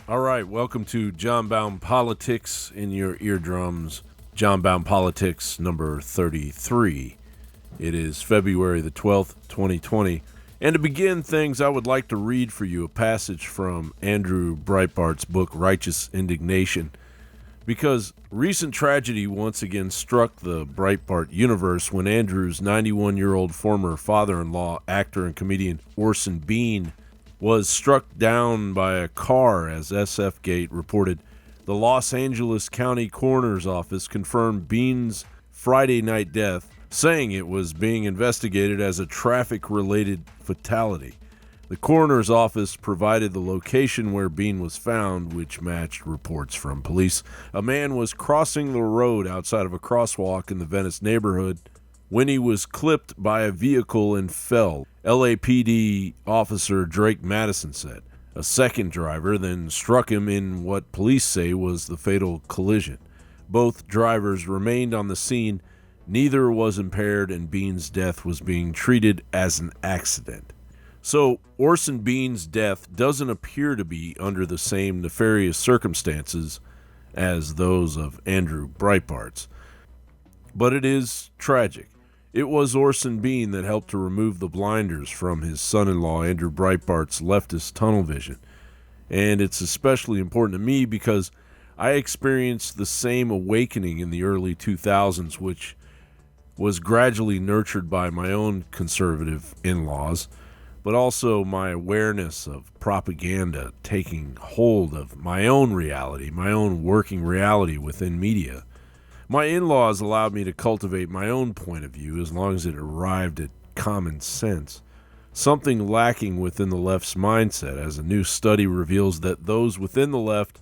All right, welcome to JonBownePolitix in your eardrums. JonBownePolitix number 33. It is February the 12th, 2020. And to begin things, I would like to read for you a passage from Andrew Breitbart's book, Righteous Indignation, because recent tragedy once again struck the Breitbart universe when Andrew's 91-year-old former father-in-law, actor and comedian Orson Bean, was struck down by a car, as SF-Gate reported. The Los Angeles County Coroner's Office confirmed Bean's Friday night death, saying it was being investigated as a traffic-related fatality. The coroner's office provided the location where Bean was found, which matched reports from police. A man was crossing the road outside of a crosswalk in the Venice neighborhood when he was clipped by a vehicle and fell, LAPD officer Drake Madison said. A second driver then struck him in what police say was the fatal collision. Both drivers remained on the scene. Neither was impaired, and Bean's death was being treated as an accident. So, Orson Bean's death doesn't appear to be under the same nefarious circumstances as those of Andrew Breitbart's. But it is tragic. It was Orson Bean that helped to remove the blinders from his son-in-law Andrew Breitbart's leftist tunnel vision. And it's especially important to me because I experienced the same awakening in the early 2000s, which was gradually nurtured by my own conservative in-laws, but also my awareness of propaganda taking hold of my own reality, my own working reality within media. My in-laws allowed me to cultivate my own point of view as long as it arrived at common sense, something lacking within the left's mindset, as a new study reveals that those within the left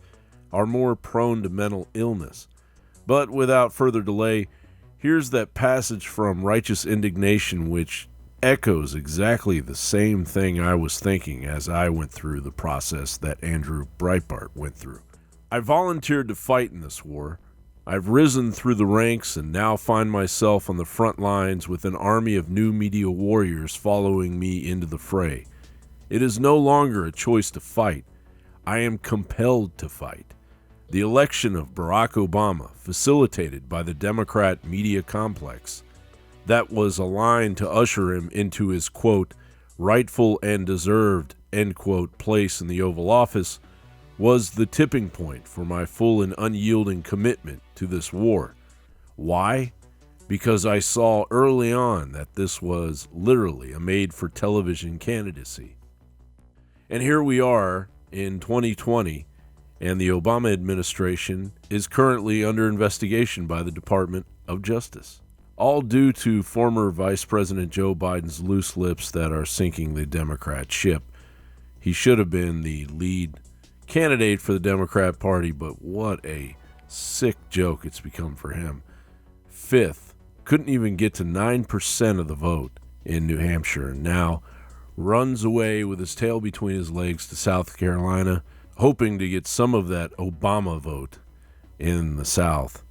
are more prone to mental illness. But without further delay, here's that passage from Righteous Indignation which echoes exactly the same thing I was thinking as I went through the process that Andrew Breitbart went through. I volunteered to fight in this war. I've risen through the ranks and now find myself on the front lines with an army of new media warriors following me into the fray. It is no longer a choice to fight. I am compelled to fight. The election of Barack Obama, facilitated by the Democrat media complex, that was aligned to usher him into his, quote, rightful and deserved, end quote, place in the Oval Office, was the tipping point for my full and unyielding commitment to this war. Why? Because I saw early on that this was literally a made-for-television candidacy. And here we are in 2020, and the Obama administration is currently under investigation by the Department of Justice, all due to former Vice President Joe Biden's loose lips that are sinking the Democrat ship. He should have been the lead candidate for the Democrat Party, but what a sick joke it's become for him. Fifth, couldn't even get to 9% of the vote in New Hampshire, and now runs away with his tail between his legs to South Carolina, hoping to get some of that Obama vote in the South.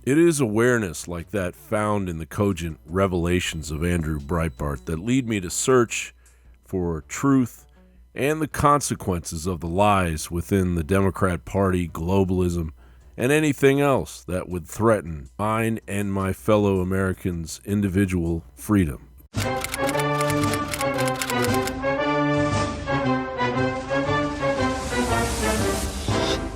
It is awareness like that found in the cogent revelations of Andrew Breitbart that lead me to search for truth and the consequences of the lies within the Democrat Party, globalism, and anything else that would threaten mine and my fellow Americans' individual freedom.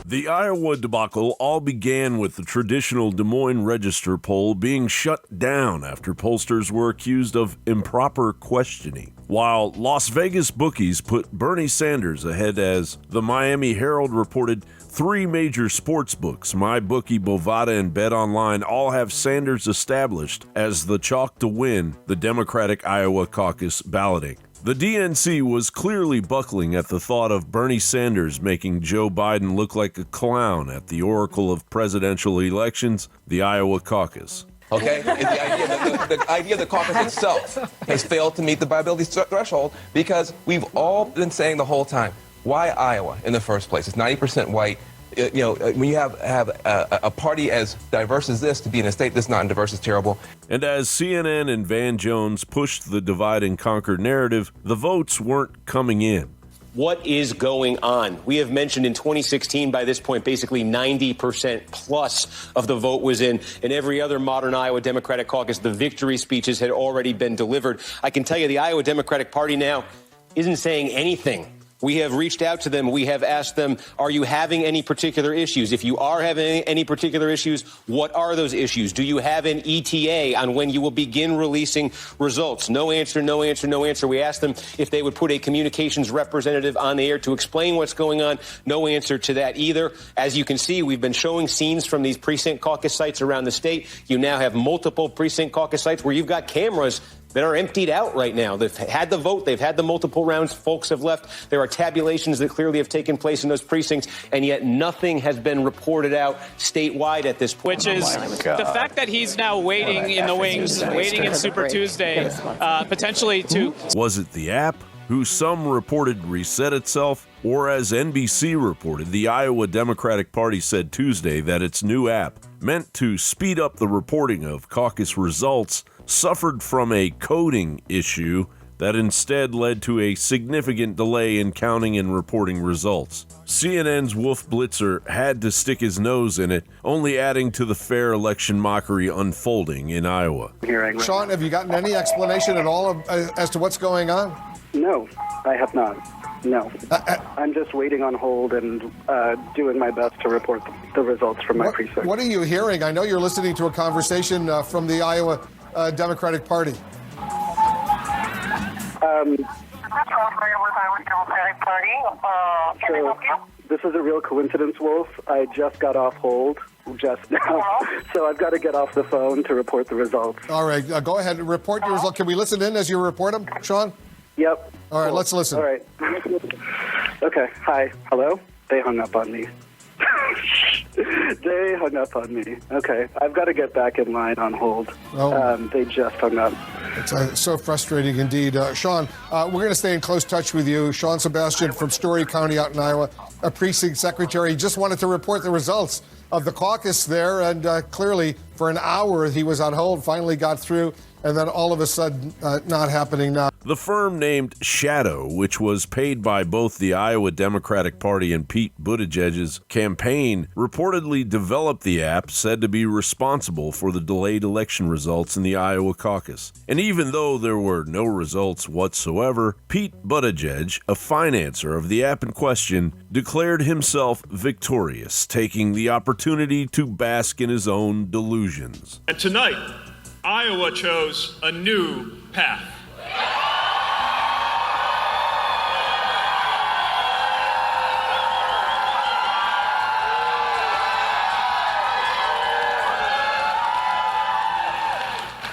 The Iowa debacle all began with the traditional Des Moines Register poll being shut down after pollsters were accused of improper questioning, while Las Vegas bookies put Bernie Sanders ahead as the Miami Herald reported. Three major sports books, MyBookie, Bovada, and BetOnline, all have Sanders established as the chalk to win the Democratic Iowa caucus balloting. The DNC was clearly buckling at the thought of Bernie Sanders making Joe Biden look like a clown at the oracle of presidential elections, the Iowa caucus. Okay? The idea of the caucus itself has failed to meet the viability threshold because we've all been saying the whole time, why Iowa in the first place? It's 90% white. When you have a party as diverse as this to be in a state that's not diverse is terrible. And as CNN and Van Jones pushed the divide and conquer narrative, the votes weren't coming in. What is going on? We have mentioned in 2016, by this point, basically 90% plus of the vote was in. In every other modern Iowa Democratic caucus, the victory speeches had already been delivered. I can tell you the Iowa Democratic Party now isn't saying anything. We have reached out to them. We have asked them, are you having any particular issues? If you are having any particular issues, what are those issues? Do you have an ETA on when you will begin releasing results? No answer, no answer, no answer. We asked them if they would put a communications representative on the air to explain what's going on. No answer to that either. As you can see, we've been showing scenes from these precinct caucus sites around the state. You now have multiple precinct caucus sites where you've got cameras that are emptied out right now. They've had the vote. They've had the multiple rounds. Folks have left. There are tabulations that clearly have taken place in those precincts, and yet nothing has been reported out statewide at this point. Which is the fact that he's now waiting in the wings, waiting in Super Tuesday, potentially to... Was it the app, who some reported reset itself, or as NBC reported, the Iowa Democratic Party said Tuesday that its new app, meant to speed up the reporting of caucus results, suffered from a coding issue that instead led to a significant delay in counting and reporting results. CNN's Wolf Blitzer had to stick his nose in it, only adding to the fair election mockery unfolding in Iowa. Sean, have you gotten any explanation at all as to what's going on? No, I have not. No. I'm just waiting on hold and doing my best to report the results from my precinct. What are you hearing? I know you're listening to a conversation from the Iowa Democratic Party. So this is a real coincidence, Wolf. I just got off hold just now, so I've got to get off the phone to report the results. All right, go ahead and report your results. Can we listen in as you report them, Sean? Yep. All right, let's listen. All right. Okay, hi. Hello? They hung up on me. They hung up on me. Okay, I've got to get back in line on hold. They just hung up. It's so frustrating indeed. Sean, we're going to stay in close touch with you. Sean Sebastian from Story County out in Iowa, a precinct secretary. He just wanted to report the results of the caucus there, and clearly for an hour he was on hold, finally got through, and then all of a sudden not happening now. The firm named Shadow, which was paid by both the Iowa Democratic Party and Pete Buttigieg's campaign, reportedly developed the app said to be responsible for the delayed election results in the Iowa caucus. And even though there were no results whatsoever, Pete Buttigieg, a financer of the app in question, declared himself victorious, taking the opportunity to bask in his own delusions. And tonight, Iowa chose a new path.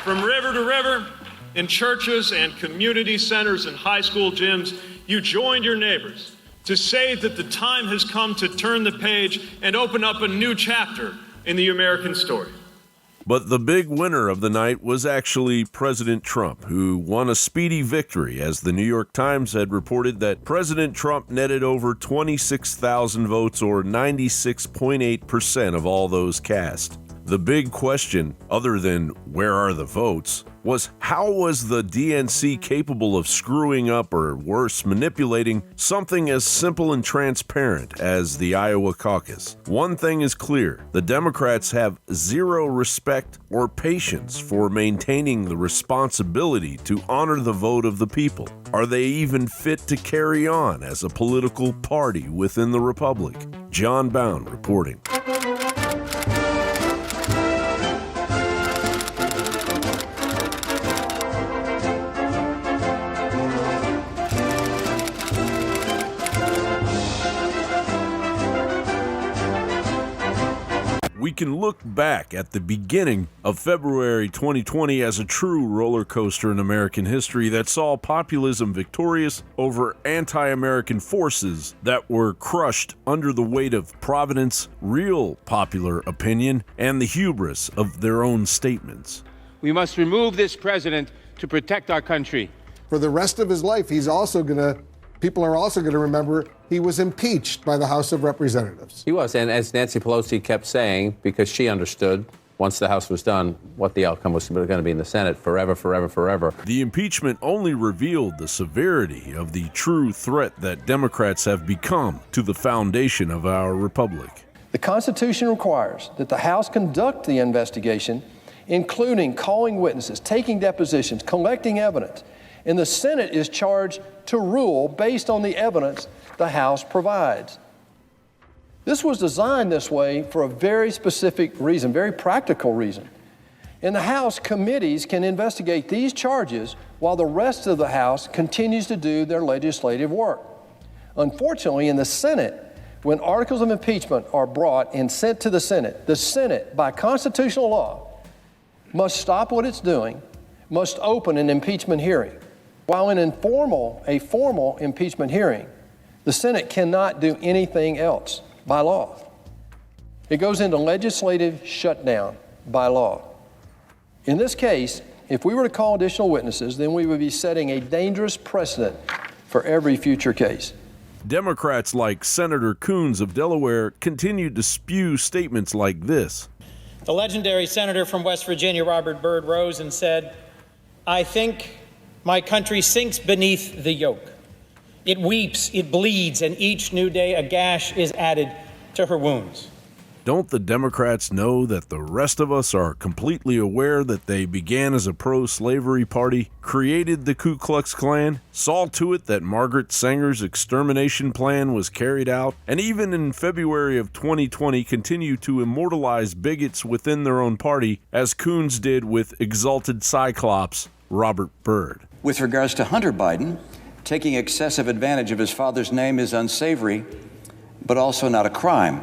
From river to river, in churches and community centers and high school gyms, you joined your neighbors to say that the time has come to turn the page and open up a new chapter in the American story. But the big winner of the night was actually President Trump, who won a speedy victory, as the New York Times had reported that President Trump netted over 26,000 votes, or 96.8% of all those cast. The big question, other than where are the votes, was how was the DNC capable of screwing up, or worse, manipulating something as simple and transparent as the Iowa caucus? One thing is clear: the Democrats have zero respect or patience for maintaining the responsibility to honor the vote of the people. Are they even fit to carry on as a political party within the Republic? John Bowne reporting. We can look back at the beginning of February 2020 as a true roller coaster in American history that saw populism victorious over anti-American forces that were crushed under the weight of Providence, real popular opinion, and the hubris of their own statements. We must remove this president to protect our country. For the rest of his life, people are also going to remember he was impeached by the House of Representatives. He was, and as Nancy Pelosi kept saying, because she understood once the House was done, what the outcome was going to be in the Senate forever, forever, forever. The impeachment only revealed the severity of the true threat that Democrats have become to the foundation of our republic. The Constitution requires that the House conduct the investigation, including calling witnesses, taking depositions, collecting evidence, and the Senate is charged to rule based on the evidence the House provides. This was designed this way for a very specific reason, very practical reason. In the House, committees can investigate these charges while the rest of the House continues to do their legislative work. Unfortunately, in the Senate, when articles of impeachment are brought and sent to the Senate, by constitutional law, must stop what it's doing, must open an impeachment hearing. While in a formal impeachment hearing, the Senate cannot do anything else by law. It goes into legislative shutdown by law. In this case, if we were to call additional witnesses, then we would be setting a dangerous precedent for every future case. Democrats like Senator Coons of Delaware continued to spew statements like this. The legendary senator from West Virginia, Robert Byrd, rose and said, "I think my country sinks beneath the yoke. It weeps, it bleeds, and each new day a gash is added to her wounds." Don't the Democrats know that the rest of us are completely aware that they began as a pro-slavery party, created the Ku Klux Klan, saw to it that Margaret Sanger's extermination plan was carried out, and even in February of 2020 continue to immortalize bigots within their own party, as Coons did with exalted Cyclops Robert Byrd? With regards to Hunter Biden, taking excessive advantage of his father's name is unsavory, but also not a crime.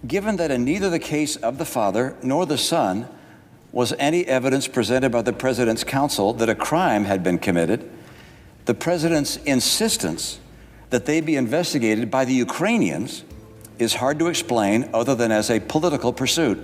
Given that in neither the case of the father nor the son was any evidence presented by the president's counsel that a crime had been committed, the president's insistence that they be investigated by the Ukrainians is hard to explain other than as a political pursuit.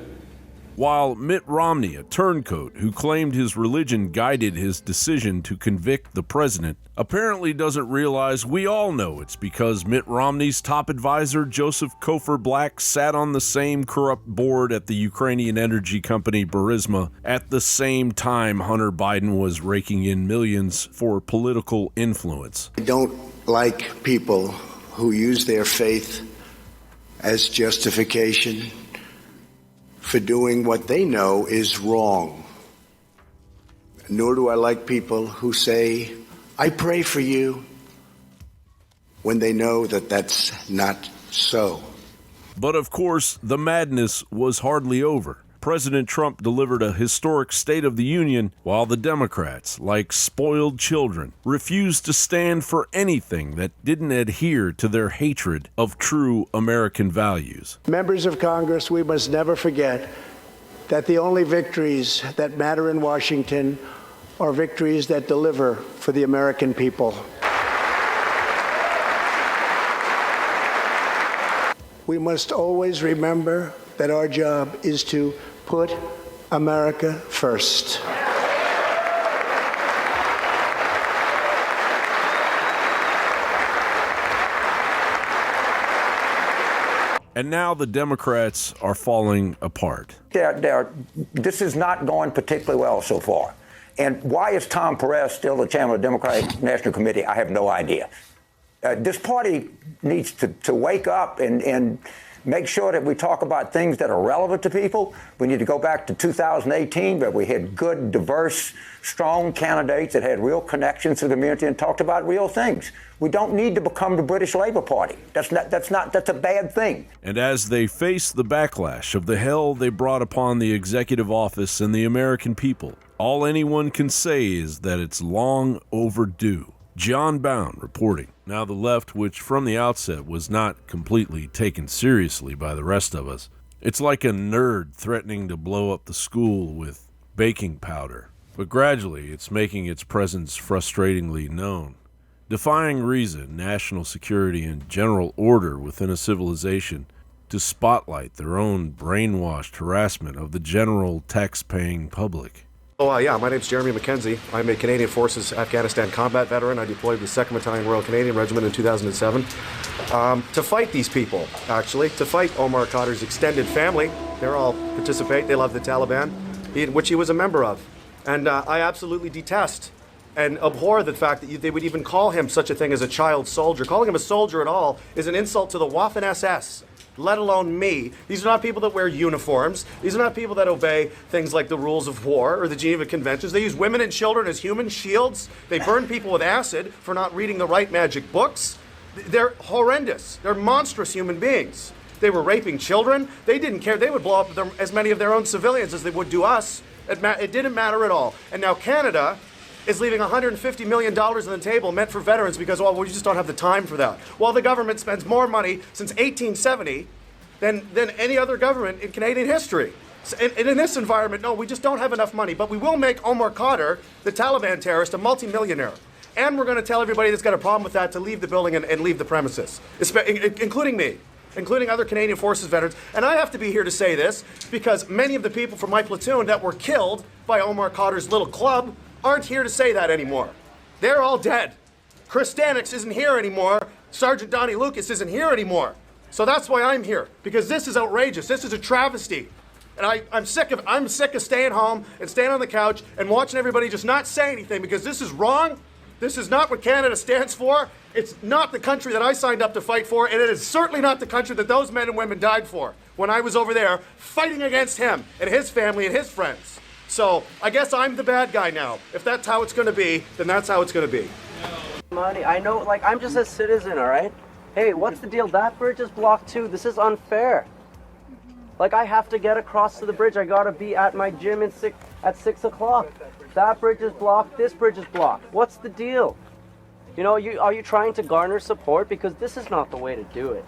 While Mitt Romney, a turncoat who claimed his religion guided his decision to convict the president, apparently doesn't realize we all know it's because Mitt Romney's top advisor, Joseph Cofer Black, sat on the same corrupt board at the Ukrainian energy company Burisma at the same time Hunter Biden was raking in millions for political influence. I don't like people who use their faith as justification for doing what they know is wrong. Nor do I like people who say, "I pray for you," when they know that that's not so. But of course, the madness was hardly over. President Trump delivered a historic State of the Union, while the Democrats, like spoiled children, refused to stand for anything that didn't adhere to their hatred of true American values. Members of Congress, we must never forget that the only victories that matter in Washington are victories that deliver for the American people. We must always remember that our job is to put America first. And now the Democrats are falling apart. This is not going particularly well so far. And why is Tom Perez still the chairman of the Democratic National Committee? I have no idea. This party needs to wake up and make sure that we talk about things that are relevant to people. We need to go back to 2018, where we had good, diverse, strong candidates that had real connections to the community and talked about real things. We don't need to become the British Labour Party. That's a bad thing. And as they face the backlash of the hell they brought upon the executive office and the American people, all anyone can say is that it's long overdue. John Bowne reporting. Now the left, which from the outset was not completely taken seriously by the rest of us, it's like a nerd threatening to blow up the school with baking powder. But gradually it's making its presence frustratingly known. Defying reason, national security, and general order within a civilization to spotlight their own brainwashed harassment of the general tax-paying public. Yeah, my name's Jeremy McKenzie. I'm a Canadian Forces Afghanistan combat veteran. I deployed with the 2nd Battalion Royal Canadian Regiment in 2007 to fight these people, actually, to fight Omar Khadr's extended family. They all participate. They love the Taliban, which he was a member of. And I absolutely detest and abhor the fact that they would even call him such a thing as a child soldier. Calling him a soldier at all is an insult to the Waffen-SS. Let alone me. These are not people that wear uniforms. These are not people that obey things like the rules of war or the Geneva Conventions. They use women and children as human shields. They burn people with acid for not reading the right magic books. They're horrendous. They're monstrous human beings. They were raping children. They didn't care. They would blow up as many of their own civilians as they would do us. It didn't matter at all. And now Canada is leaving $150 million on the table meant for veterans because, well, we just don't have the time for that. While the government spends more money since 1870 than any other government in Canadian history. And in this environment, no, we just don't have enough money. But we will make Omar Khadr, the Taliban terrorist, a multimillionaire. And we're going to tell everybody that's got a problem with that to leave the building and leave the premises, including me, including other Canadian Forces veterans. And I have to be here to say this because many of the people from my platoon that were killed by Omar Khadr's little club aren't here to say that anymore. They're all dead. Chris Stanix isn't here anymore. Sergeant Donnie Lucas isn't here anymore. So that's why I'm here, because this is outrageous. This is a travesty. And I'm sick of staying home and staying on the couch and watching everybody just not say anything, because this is wrong. This is not what Canada stands for. It's not the country that I signed up to fight for, and it is certainly not the country that those men and women died for when I was over there fighting against him and his family and his friends. So I guess I'm the bad guy now. If that's how it's going to be, then that's how it's going to be. Money, I know, like, I'm just a citizen, all right? Hey, what's the deal? That bridge is blocked too. This is unfair. Like, I have to get across to the bridge. I gotta be at my gym at 6 o'clock. That bridge is blocked. This bridge is blocked. What's the deal? You know, are you trying to garner support? Because this is not the way to do it.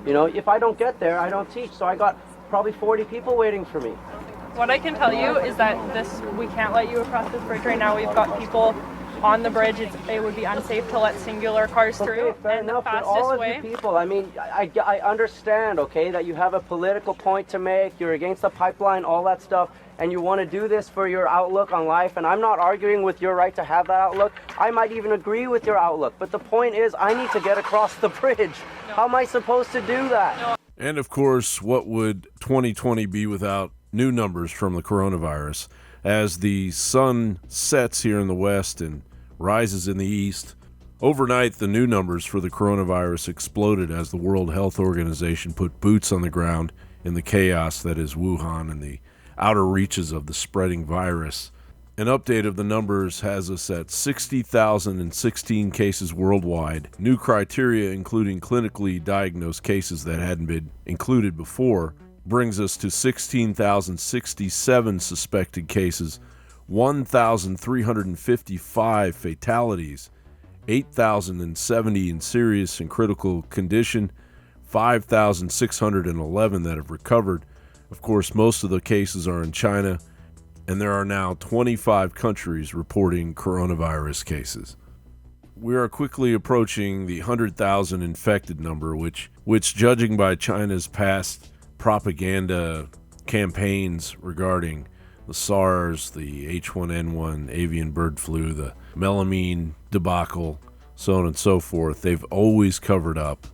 You know, if I don't get there, I don't teach. So I got probably 40 people waiting for me. What I can tell you is that we can't let you across this bridge right now. We've got people on the bridge. It would be unsafe to let singular cars through. Fair enough, but all of you people, I mean, I understand, okay, that you have a political point to make, you're against the pipeline, all that stuff, and you want to do this for your outlook on life, and I'm not arguing with your right to have that outlook. I might even agree with your outlook, but the point is I need to get across the bridge. No. How am I supposed to do that? No. And, of course, what would 2020 be without new numbers from the coronavirus? As the sun sets here in the west and rises in the east, overnight the new numbers for the coronavirus exploded as the World Health Organization put boots on the ground in the chaos that is Wuhan and the outer reaches of the spreading virus. An update of the numbers has us at 60,016 cases worldwide. New criteria, including clinically diagnosed cases that hadn't been included before, brings us to 16,067 suspected cases, 1,355 fatalities, 8,070 in serious and critical condition, 5,611 that have recovered. Of course, most of the cases are in China, and there are now 25 countries reporting coronavirus cases. We are quickly approaching the 100,000 infected number, which judging by China's past propaganda campaigns regarding the SARS, the H1N1 avian bird flu, the melamine debacle, so on and so forth, they've always covered up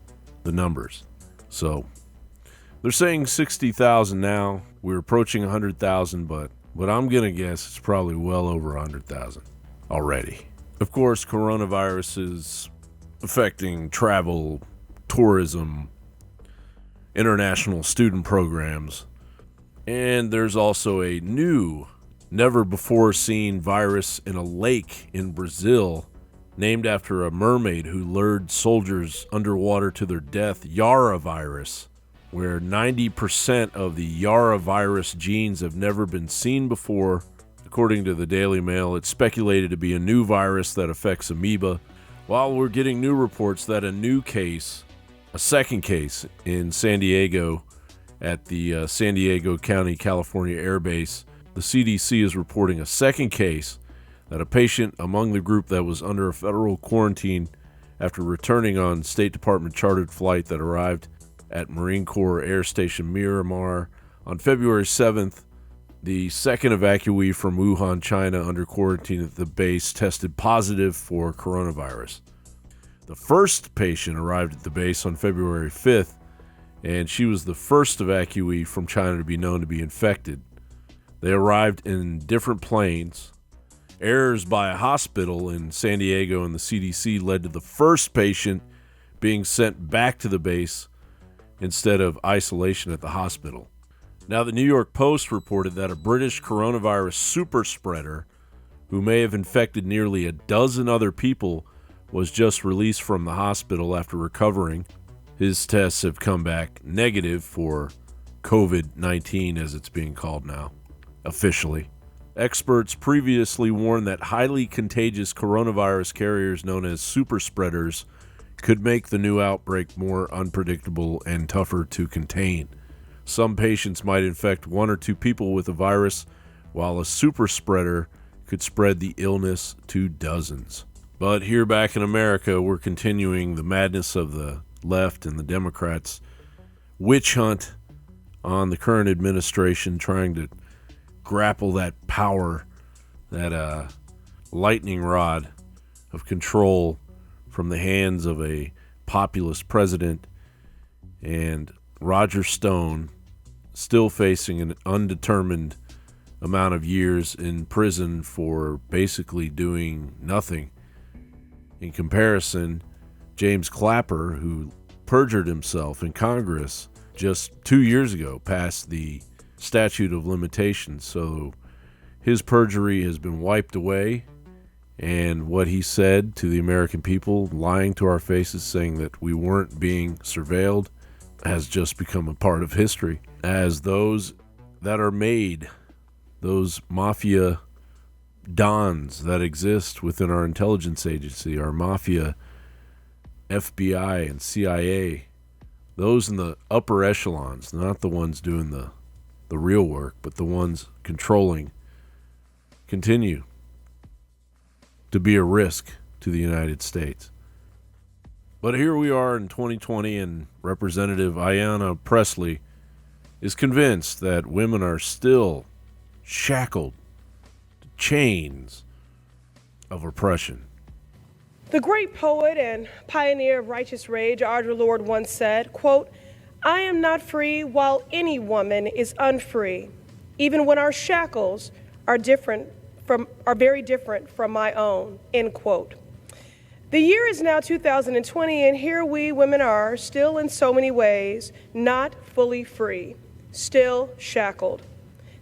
the numbers. So they're saying 60,000 now. We're approaching 100,000, but I'm going to guess it's probably well over 100,000 already. Of course, coronavirus is affecting travel, tourism, international student programs, and there's also a new, never-before-seen virus in a lake in Brazil named after a mermaid who lured soldiers underwater to their death, Yara virus, where 90% of the Yara virus genes have never been seen before. According to the Daily Mail, it's speculated to be a new virus that affects amoeba, while we're getting new reports that a second case in San Diego at the San Diego County, California Air Base. The CDC is reporting a second case that a patient among the group that was under a federal quarantine after returning on State Department chartered flight that arrived at Marine Corps Air Station Miramar on February 7th The second evacuee from Wuhan, China, under quarantine at the base tested positive for coronavirus. The first patient arrived at the base on February 5th, and she was the first evacuee from China to be known to be infected. They arrived in different planes. Errors by a hospital in San Diego and the CDC led to the first patient being sent back to the base instead of isolation at the hospital. Now, the New York Post reported that a British coronavirus super spreader who may have infected nearly a dozen other people was just released from the hospital after recovering. His tests have come back negative for COVID-19, as it's being called now, officially. Experts previously warned that highly contagious coronavirus carriers known as super spreaders could make the new outbreak more unpredictable and tougher to contain. Some patients might infect one or two people with the virus, while a super spreader could spread the illness to dozens. But here back in America, we're continuing the madness of the left and the Democrats' witch hunt on the current administration, trying to grapple that power, that lightning rod of control from the hands of a populist president, and Roger Stone still facing an undetermined amount of years in prison for basically doing nothing. In comparison, James Clapper, who perjured himself in Congress just 2 years ago, passed the statute of limitations, so his perjury has been wiped away, and what he said to the American people, lying to our faces, saying that we weren't being surveilled, has just become a part of history, as those that are made, those mafia dons that exist within our intelligence agency, our mafia FBI and CIA, those in the upper echelons, not the ones doing the real work, but the ones controlling, continue to be a risk to the United States. But here we are in 2020, and Representative Ayanna Pressley is convinced that women are still shackled to chains of oppression. The great poet and pioneer of righteous rage, Audre Lorde, once said, quote, "I am not free while any woman is unfree, even when our shackles are very different from my own," end quote. The year is now 2020, and here we women are, still in so many ways, not fully free, still shackled.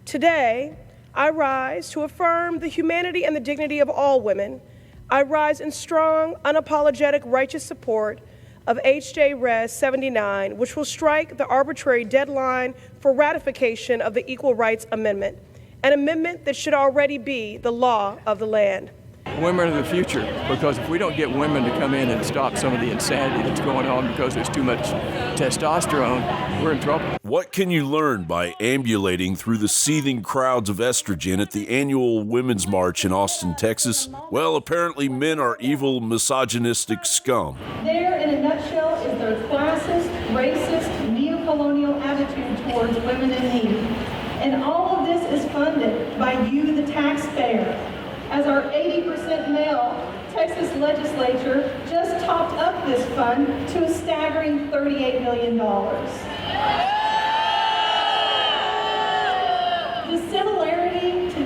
Today, I rise to affirm the humanity and the dignity of all women. I rise in strong, unapologetic, righteous support of H.J. Res. 79, which will strike the arbitrary deadline for ratification of the Equal Rights Amendment, an amendment that should already be the law of the land. Women are the future, because if we don't get women to come in and stop some of the insanity that's going on because there's too much testosterone, we're in trouble. What can you learn by ambulating through the seething crowds of estrogen at the annual Women's March in Austin, Texas? Well, apparently men are evil, misogynistic scum. There, in a nutshell, is their classist, racist, neo-colonial attitude towards women in need. And all of this is funded by you, the taxpayer. As our 80% male Texas legislature just topped up this fund to a staggering $38 million. The similarity to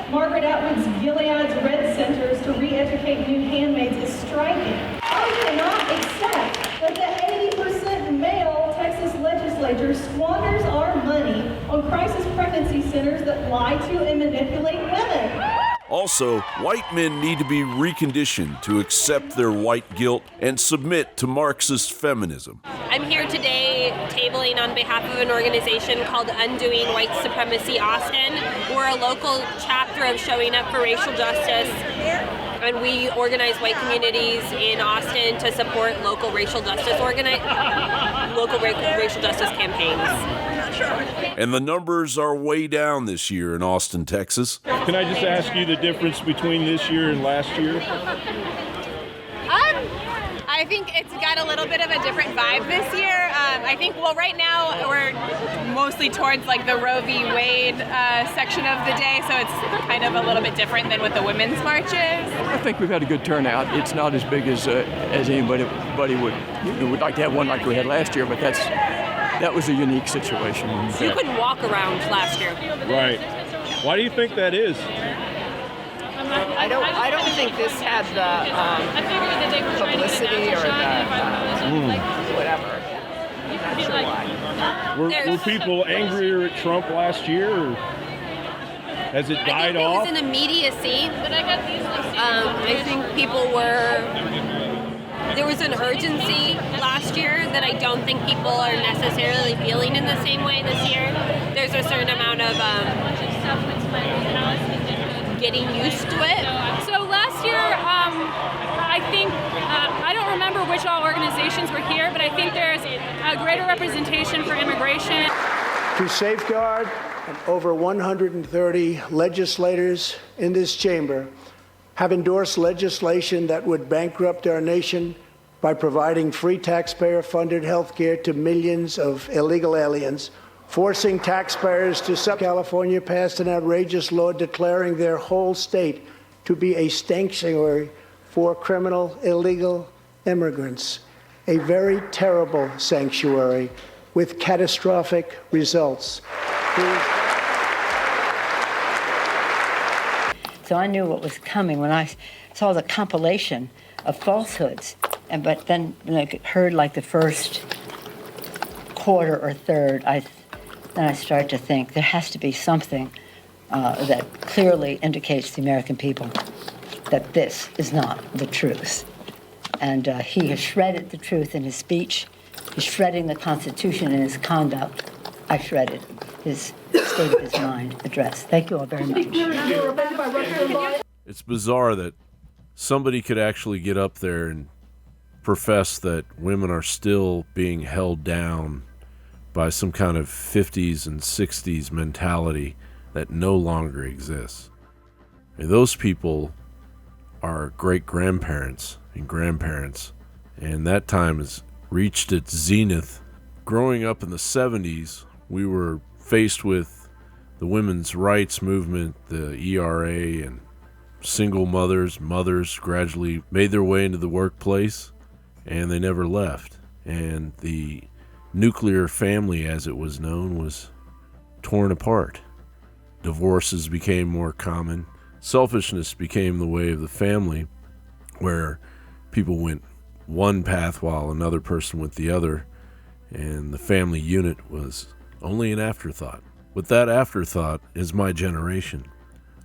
Margaret Atwood's Gilead's Red Centers to re-educate new handmaids is striking. I cannot accept that the 80% male Texas legislature squanders our money on crisis pregnancy centers that lie to and manipulate women. Also, white men need to be reconditioned to accept their white guilt and submit to Marxist feminism. I'm here today tabling on behalf of an organization called Undoing White Supremacy Austin. We're a local chapter of Showing Up for Racial Justice, and we organize white communities in Austin to support local racial justice racial justice campaigns. And the numbers are way down this year in Austin, Texas. Can I just ask you the difference between this year and last year? I I think it's got a little bit of a different vibe this year. I think, well, right now we're mostly towards like the Roe v. Wade section of the day, so it's kind of a little bit different than what the women's march is. I think we've had a good turnout. It's not as big as anybody would like to have one like we had last year, but that was a unique situation. You couldn't walk around last year. Right. Why do you think that is? I don't think this had the publicity or the whatever. I'm not sure why. Were people angrier at Trump last year, or has it died off? There was an immediacy. I think people were. There was an urgency last year that I don't think people are necessarily feeling in the same way this year. There's a certain amount of getting used to it. So last year, I think, I don't remember which all organizations were here, but I think there's a greater representation for immigration. To safeguard, over 130 legislators in this chamber have endorsed legislation that would bankrupt our nation by providing free taxpayer-funded health care to millions of illegal aliens, forcing taxpayers to California passed an outrageous law declaring their whole state to be a sanctuary for criminal illegal immigrants, a very terrible sanctuary with catastrophic results. So I knew what was coming when I saw the compilation of falsehoods. But then when I heard like the first quarter or third, then I started to think there has to be something that clearly indicates to the American people that this is not the truth. And he has shredded the truth in his speech. He's shredding the Constitution in his conduct. I shredded his State of His Mind address. Thank you all very much. It's bizarre that somebody could actually get up there and profess that women are still being held down by some kind of 50s and 60s mentality that no longer exists. And those people are great-grandparents and grandparents, and that time has reached its zenith. Growing up in the 70s, we were faced with the women's rights movement, the ERA, and single mothers gradually made their way into the workplace, and they never left. And the nuclear family, as it was known, was torn apart. Divorces became more common. Selfishness became the way of the family, where people went one path while another person went the other, and the family unit was only an afterthought. But that afterthought is my generation.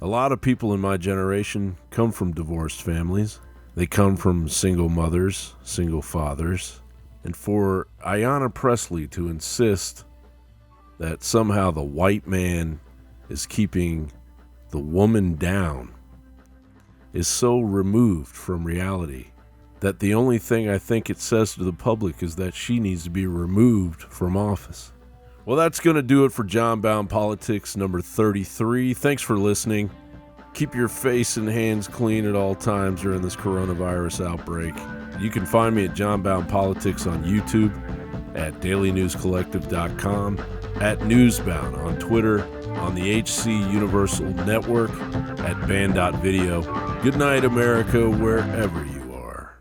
A lot of people in my generation come from divorced families. They come from single mothers, single fathers. And for Ayanna Pressley to insist that somehow the white man is keeping the woman down is so removed from reality that the only thing I think it says to the public is that she needs to be removed from office. Well, that's going to do it for JonBownePolitix number 33. Thanks for listening. Keep your face and hands clean at all times during this coronavirus outbreak. You can find me at JonBownePolitix on YouTube, at dailynewscollective.com, at Newsbound on Twitter, on the HC Universal Network, at band.video. Good night, America, wherever you